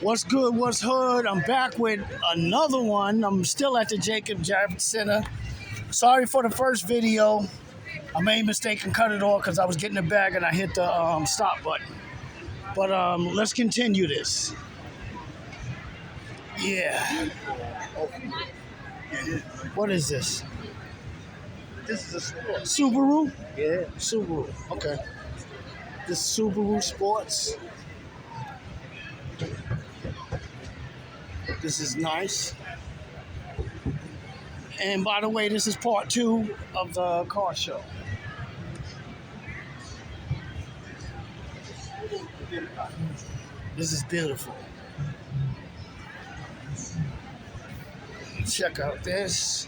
What's good? What's hood? I'm back with another one. I'm still at the Jacob Javits Center. Sorry for the first video. I made a mistake and cut it off because I was getting the bag and I hit the stop button. But let's continue this. Yeah. What is this? This is a sport. Subaru? Yeah. Subaru. Okay. This Subaru Sports. This is nice. And by the way, this is part 2 of the car show. This is beautiful. Check out this.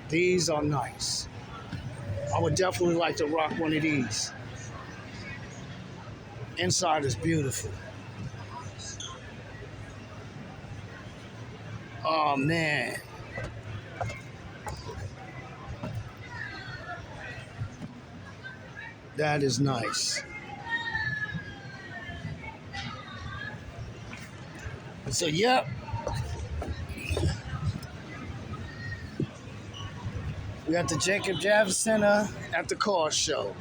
These are nice. I would definitely like to rock one of these. Inside is beautiful. Oh man. That is nice. So, yep. We got the Jacob Javits Center at the car show.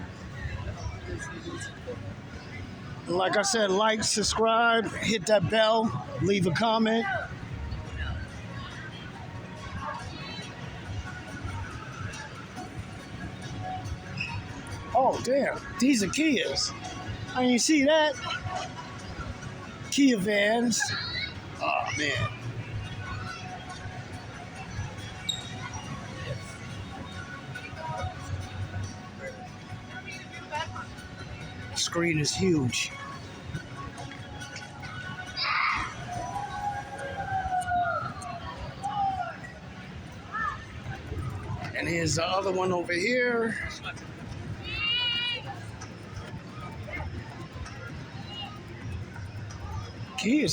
And like I said, like, subscribe, hit that bell, leave a comment. Oh, damn. These are Kias. I didn't see that. Kia vans. Oh, man. Screen is huge. And here's the other one over here. Kia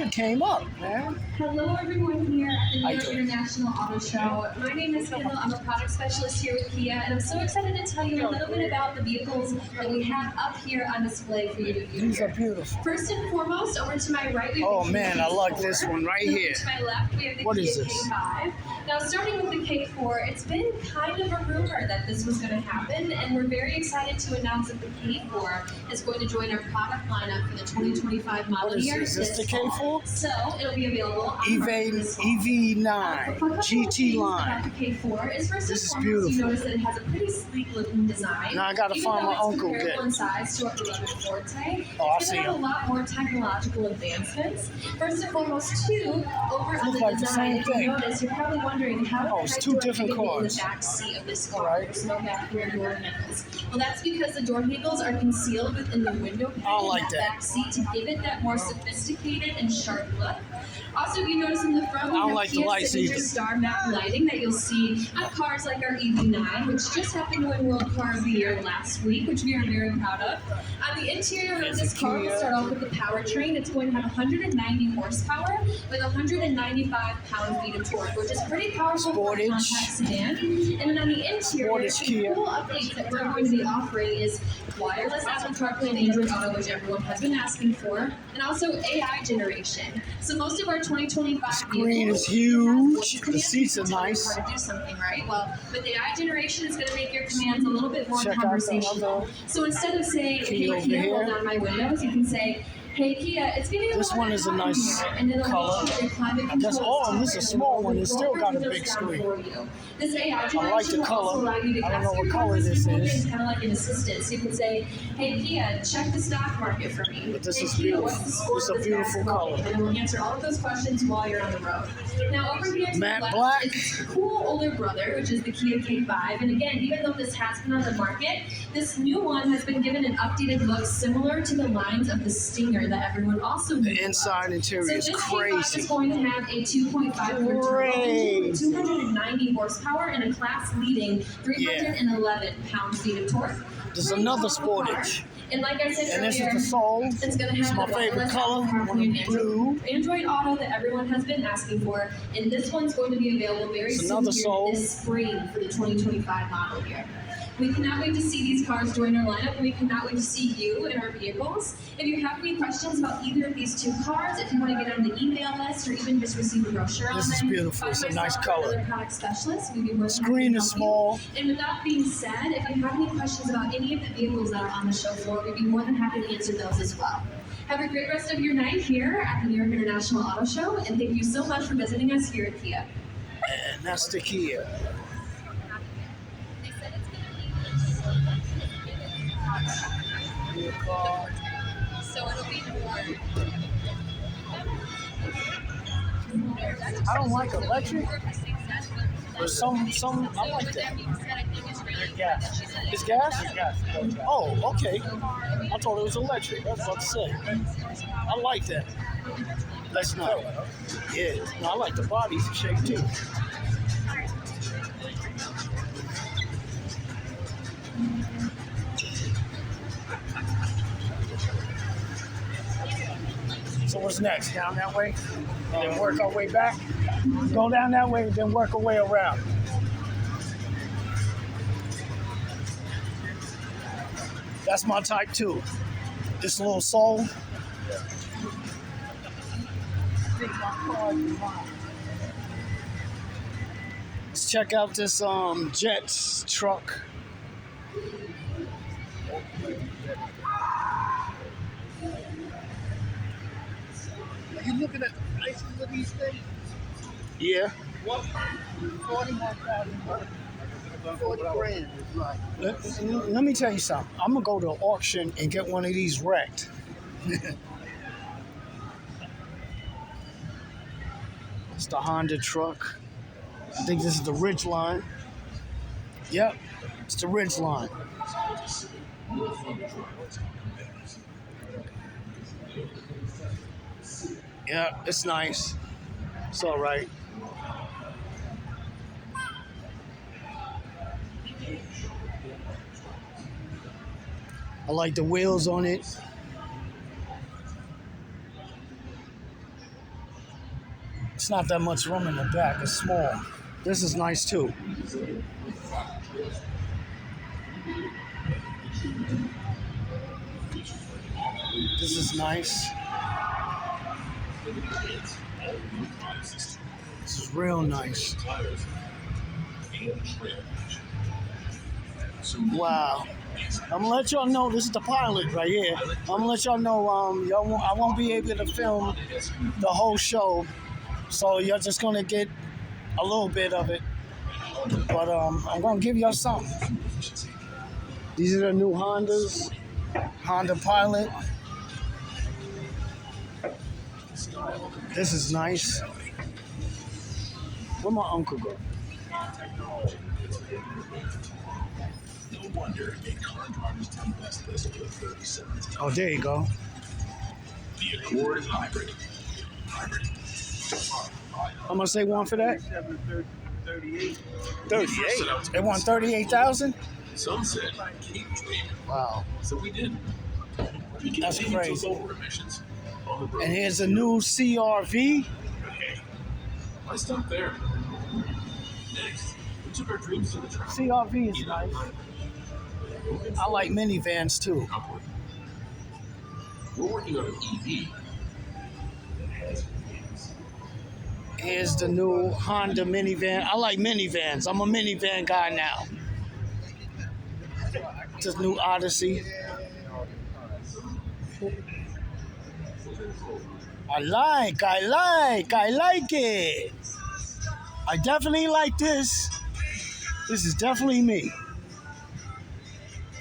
came up, man. Hello, everyone here at the New York International Auto Show. My name is Kendall. I'm a product specialist here with Kia, and I'm so excited to tell you a little bit about the vehicles that we have up here on display for you to view. These are beautiful. First and foremost, over to my right, we have Oh the man, I like this K4. one right here. To my left, we have the What Kia is this? K5. Now, starting with the K4, it's been kind of a rumor that this was going to happen, and we're very excited to announce that the K4 is going to join our product lineup for the 2025 model What is year. this? Is this the fall. K4? So, it'll be available on EV9 GT line. The K4 is first This and is foremost, beautiful. you notice that it has a pretty sleek looking design. Now I gotta Even find though my it's uncle comparable again. in size to our beloved Forte, Oh, I it's see going to have a him. lot more technological advancements. First and foremost, too, over on Look the like the design, same if you thing. notice, you're probably wondering how Oh, it's two different in cars. the back seat of this car. Right. There's no back rear door handles. Well, that's because the door handles are concealed within the window pane I don't like in that. back seat to give it that more sophisticated and sharp look. Also, if you notice in the front, we don't have like the Kia lights signature either. star map lighting that you'll see on cars like our EV9, which just happened to win World Car of the Year last week, which we are very proud of. On the interior of There's this a car, Kia. we'll start off with the powertrain. It's going to have 190 horsepower with 195 pound-feet of torque, which is pretty powerful for a Sportage. compact sedan. And then on the interior, Sportage some Kia. cool updates that we're going to be offering is wireless Apple CarPlay and Android Auto, which everyone has been asking for, and also AI generation. So most of our 2025 Screen vehicles is huge. have The voice seats are commands to tell you nice. how to do something, right? Well, with AI generation, it's going to make your commands a little bit more Check out the conversational. other So instead of saying, Kia "Hey over Kia, here. roll down my windows," you can say, "Hey Kia, it's getting a This little one bit is a hot in nice here," and then it'll color. make sure your climate I guess- control oh, and this is a small one. It's still got a big screen. for you. This AI like generation the will also color. allow you to I don't know ask what your color cars this simple is. things, kind of like an assistant. So you can say, "Hey Kia, check the stock market for me." But this "Hey, is Kia, beautiful. what's the score It's a of this beautiful basketball color. game?" And it will answer all of those questions while you're on the road. Now over here to Matte the left black. is its cool older brother, which is the Kia K5. And again, even though this has been on the market, this new one has been given an updated look similar to the lines of the Stinger that everyone also The knew inside about. interior So is this K5 crazy. is going to have a 2.5 liter turbo engine with 290 horsepower and a class-leading 311 pound-feet of torque. There's Pretty another powerful car. Sportage. And like I said And this earlier, is the Soul. it's going to It's have my the favorite wireless color, Apple CarPlay and blue. Android Auto that everyone has been asking for. And this one's going to be available very It's soon another here Soul. this spring for the 2025 model year. We cannot wait to see these cars join our lineup, and we cannot wait to see you in our vehicles. If you have any questions about either of these two cars, if you want to get on the email list or even just receive a brochure on them, This is beautiful. It's a nice color. Another product specialist. We'd be more than Screen happy to is help small. you. And with that being said, if you have any questions about any of the vehicles that are on the show floor, we'd be more than happy to answer those as well. Have a great rest of your night here at the New York International Auto Show, and thank you so much for visiting us here at Kia. And that's the Kia. So it'll be I don't like electric. But some I like that. Gas. It's gas? Gas. Oh, okay. I thought it was electric. I was about to say. I like that. That's nice. Yeah. No, I like the body shape too. So what's next? Down that way? And then work our way back? Go down that way, then work our way around. That's my type too. This little Soul. Let's check out this Jets truck. Are you looking at the prices of these things? Yeah. What? 41,000. 40 grand is like. Let me tell you something. I'm gonna go to an auction and get one of these wrecked. It's the Honda truck. I think this is the Ridgeline. Yep, it's the Ridgeline. Yeah, it's nice. It's all right. I like the wheels on it. It's not that much room in the back. It's small. This is nice too. This is nice. This is real nice. Wow. I'm gonna let y'all know this is the Pilot right here. I'm gonna let y'all know I won't be able to film the whole show, so you're just gonna get a little bit of it. But I'm gonna give y'all something. These are the new Hondas, Honda Pilot. This is nice. Where my uncle go? No wonder a car driver's 10 best list for the 37th. Oh, there you go. The Accord Hybrid. I'm gonna say one for that. 38. 38. They want 38,000. Some said, keep dreaming. Wow. So we did. We That's continued to crazy. lower emissions on the road. And here's a new CRV. Okay. Why stop there? Next, we took our dreams to the track. CRV is nice. I like minivans too. Upward. We're working on an EV. Here's the new Honda minivan. I like minivans. I'm a minivan guy now. This new Odyssey. I like it. I definitely like this. This is definitely me.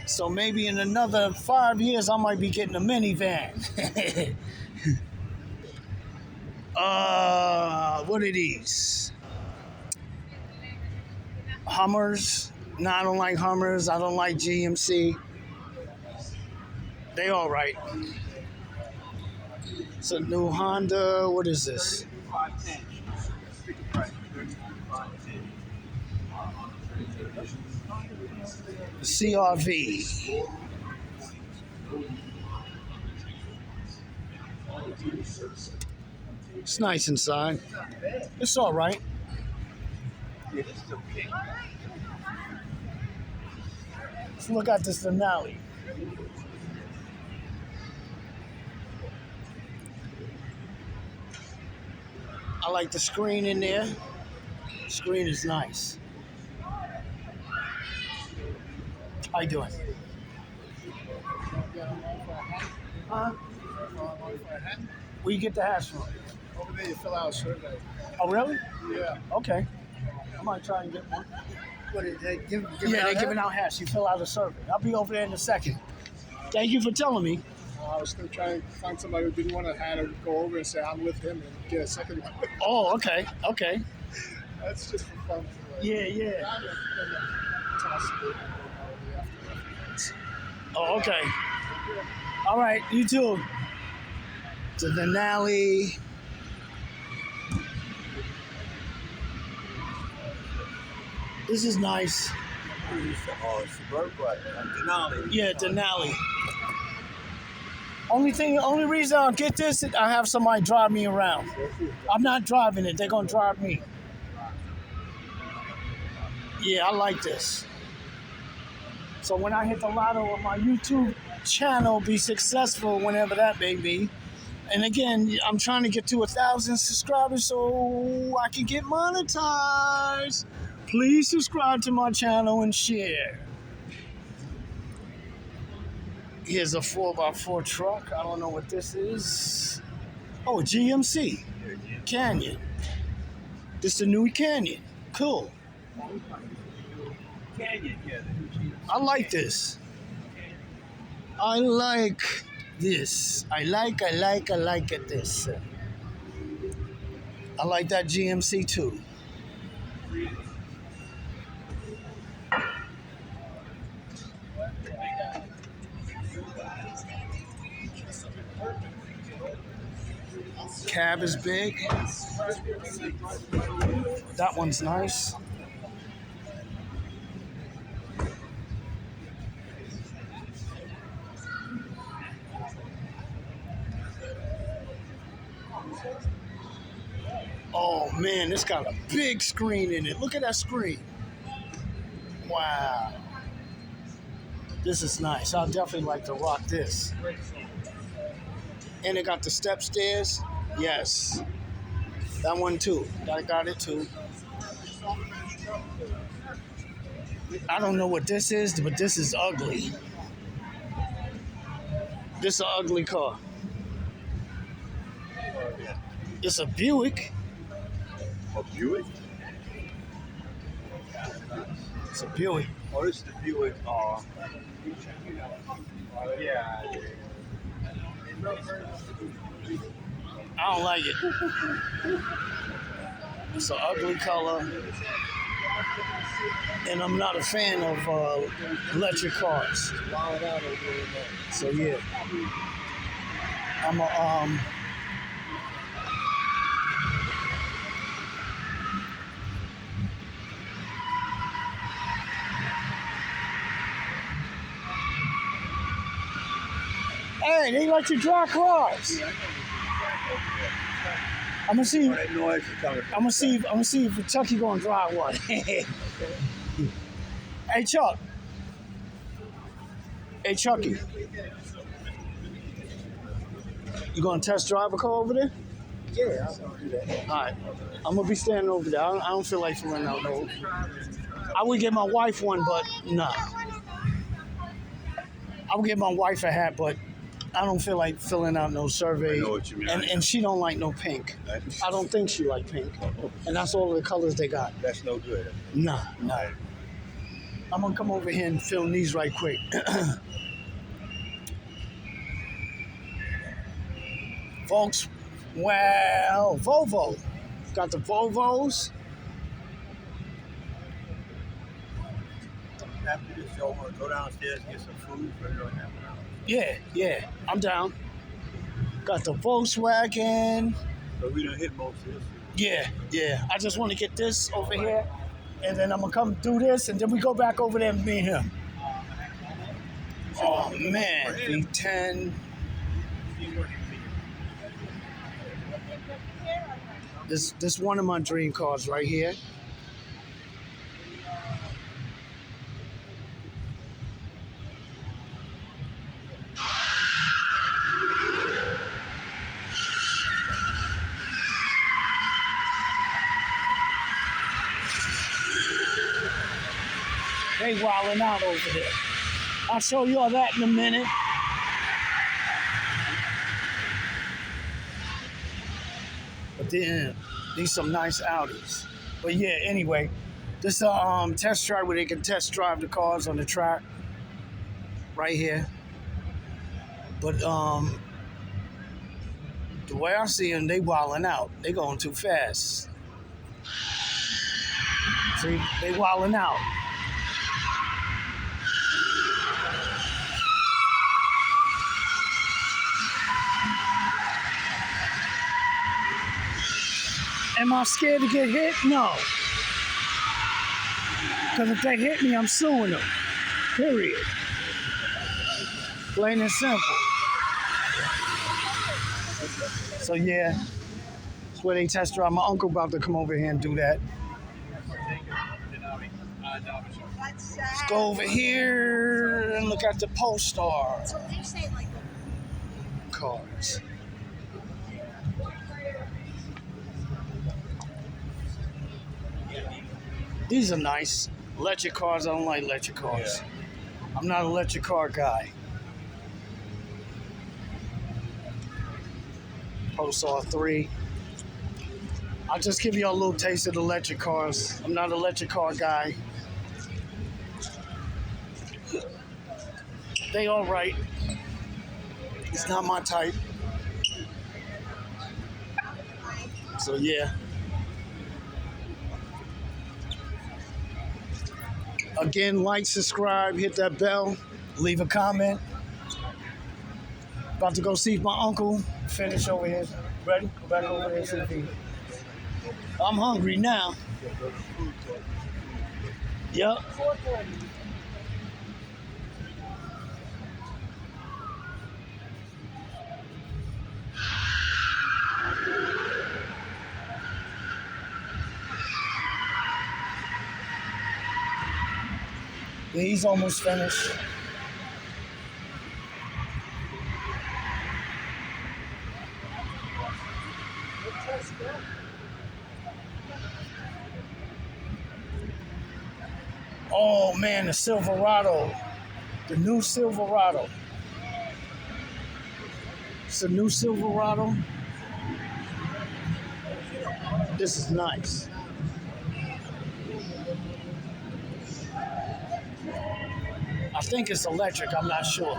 So maybe in another 5 years, I might be getting a minivan. What are these? Hummers. No, I don't like Hummers. I don't like GMC. They all right. It's a new Honda. What is this? 510. Sticker price, 510. CRV. It's nice inside. It's all right. Yeah, this is okay. Let's look at this Denali. I like the screen in there. Screen is nice. How you doing? Where you get the hash from? Over there, you fill out a survey. Oh, really? Yeah. Okay. I might try and get one. What did they give? Yeah, they're giving out hash. You fill out a survey. I'll be over there in a second. Thank you for telling me. I was going to try and find somebody who didn't want to have to go over and say I'm with him and get a second one. Oh, okay. Okay. That's just for fun. Yeah, yeah. Toss it. Oh, okay. All right, you too. To Denali. This is nice. Denali. Yeah, Denali. Only reason I'll get this, I have somebody drive me around. I'm not driving it. They're gonna drive me. Yeah, I like this. So when I hit the lotto on my YouTube channel, be successful whenever that may be. And again, I'm trying to get to 1,000 subscribers so I can get monetized. Please subscribe to my channel and share. Here's a 4x4 truck. I don't know what this is. Oh, a GMC. Canyon. This is the new Canyon. Cool. Canyon, yeah. I like this. I like this. I like it this. I like that GMC too. Cab is big. That one's nice. Oh man, it's got a big screen in it. Look at that screen. Wow. This is nice. I'll definitely like to rock this. And it got the step stairs. Yes. That one too. I got it too. I don't know what this is, but this is ugly. This is an ugly car. It's a Buick. A Buick? It's a Buick. Oh, this is the Buick. Yeah. I don't like it. It's an ugly color. And I'm not a fan of electric cars. So yeah. I'm a Hey, they like to drive cars. I'm gonna see. I'm gonna see if Chucky gonna drive one. Hey, Chuck. Hey, Chucky. You gonna test drive a car over there? Yeah, I'll do that. All right. I'm gonna be standing over there. I don't feel like filling out no. I would get my wife one, but nah. I would get my wife a hat, but I don't feel like filling out no survey. I know what you mean. And she don't like no pink. I don't think she like pink. And that's all the colors they got. That's no good. Nah. I'm gonna come over here and film these right quick. Folks, well, Volvo. Got the Volvos. After this show, we'll go downstairs and get some food for the night. Yeah, I'm down. Got the Volkswagen. So we done hit most of this. Yeah. I just want to get this over here, and then I'm gonna come do this, and then we go back over there and meet him. Oh man, V10. This one of my dream cars right here. They wilding out over there. I'll show you all that in a minute. But then, these some nice Audis. But yeah, anyway, this is a test drive where they can test drive the cars on the track. Right here. But the way I see them, they wilding out. They going too fast. See, they wilding out. Am I scared to get hit? No. Because if they hit me, I'm suing them. Period. Plain and simple. So yeah, that's where they test drive. My uncle about to come over here and do that. Let's go over here and look at the Polestar cars. These are nice. Electric cars, I don't like electric cars. I'm not an electric car guy. Polestar 3. I'll just give you a little taste of the electric cars. I'm not an electric car guy. They all right. It's not my type. So yeah. Again, like, subscribe, hit that bell, leave a comment. About to go see my uncle finish over here. Ready? Go back over there and see if he... I'm hungry now. Yep. Yeah, he's almost finished. Oh man, the Silverado. The new Silverado. It's a new Silverado. This is nice. I think it's electric, I'm not sure.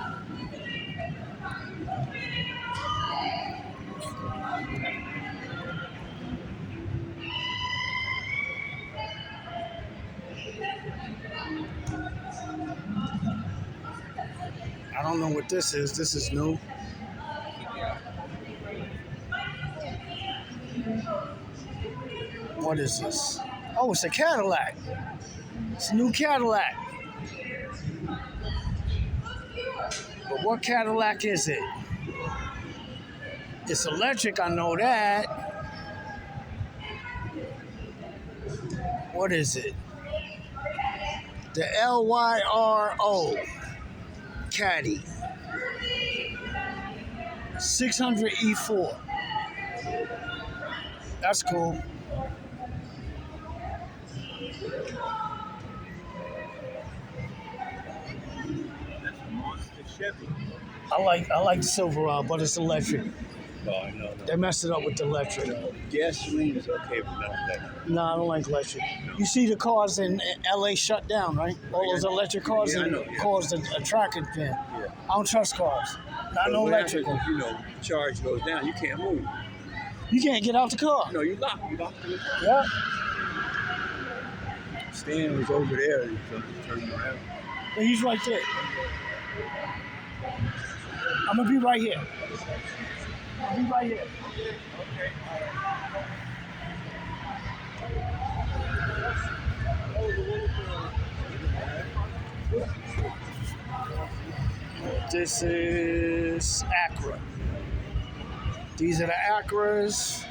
I don't know what this is. This is new. What is this? Oh, it's a Cadillac. It's a new Cadillac. But what Cadillac is it? It's electric, I know that. What is it? The LYRO Caddy 600 E4. That's cool. I like the Silverado, but it's electric. Oh, no. They messed it up with the electric. Gasoline is okay, but not electric. No, I don't like electric. You see the cars in LA shut down, right? All those electric cars caused a traffic jam. Yeah. I don't trust cars. Not no electric. You know, charge goes down, you can't move. You can't get out the car. No, you locked in the car. Yeah. Stan was over there and turned around. But he's right there. I'm gonna be right here. I'll be right here. This is Acura. These are the Acuras.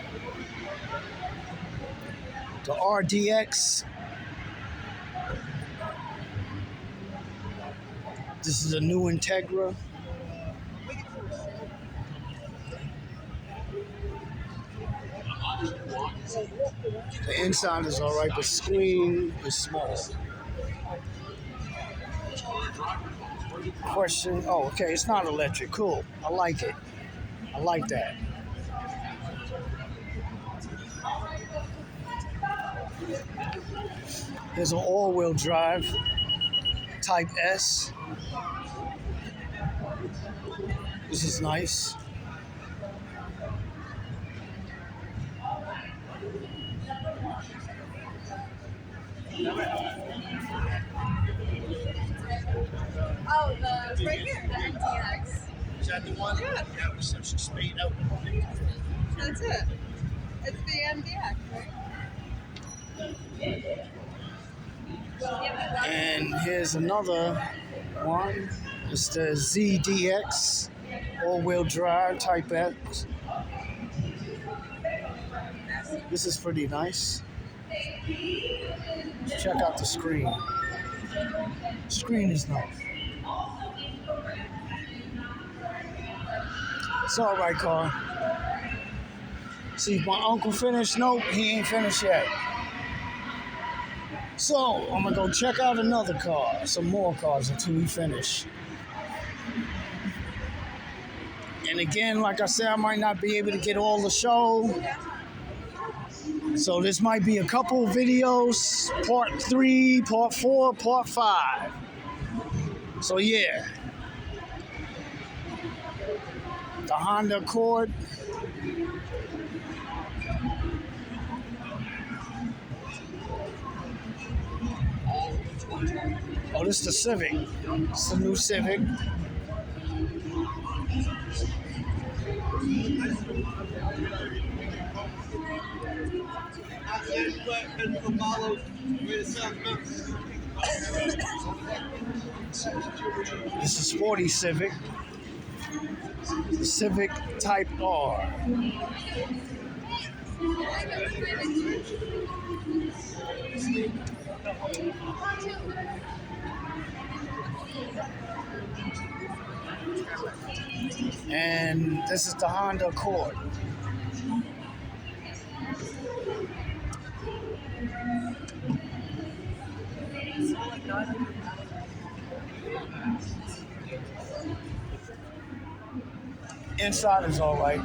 The RDX. This is a new Integra. The inside is alright, the screen is small. Question, oh, okay, it's not electric. Cool. I like it. I like that. There's an all-wheel drive, Type S. This is nice. Oh, the right here, the MDX. Is that the one? Yeah. That was such a speed out. That's it. It's the MDX, right? And here's another one. It's the ZDX, all-wheel drive, Type X. This is pretty nice. Check out the screen. Screen is nice. It's all right, car. See, my uncle finished. Nope, he ain't finished yet. So, I'm gonna go check out another car, some more cars until we finish. And again, like I said, I might not be able to get all the show. So this might be a couple videos, part 3, part 4, part 5. So yeah. The Honda Accord. Oh, this is the Civic. It's the new Civic. This is sporty Civic. The Civic Type R. And this is the Honda Accord. Inside is all right.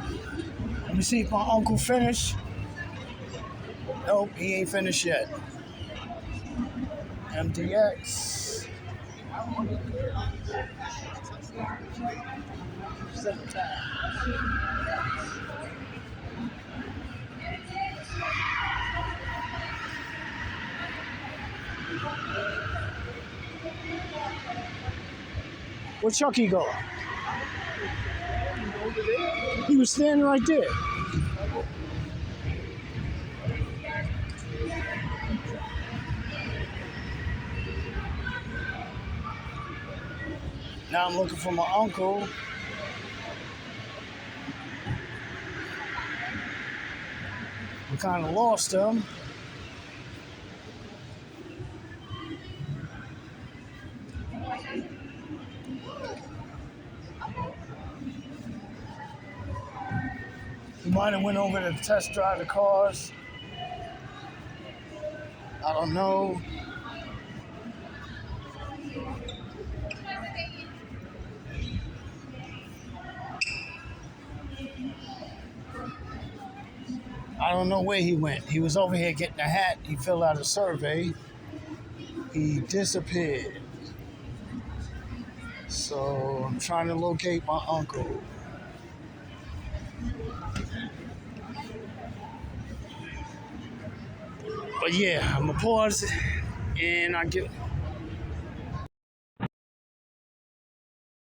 Let me see if my uncle finished. Nope, he ain't finished yet. MDX. Where Chucky go? He was standing right there. Now I'm looking for my uncle. We kind of lost him. He might have went over to test drive the cars. I don't know. I don't know where he went. He was over here getting a hat. He filled out a survey. He disappeared. So I'm trying to locate my uncle. But yeah, I'm gonna pause and I get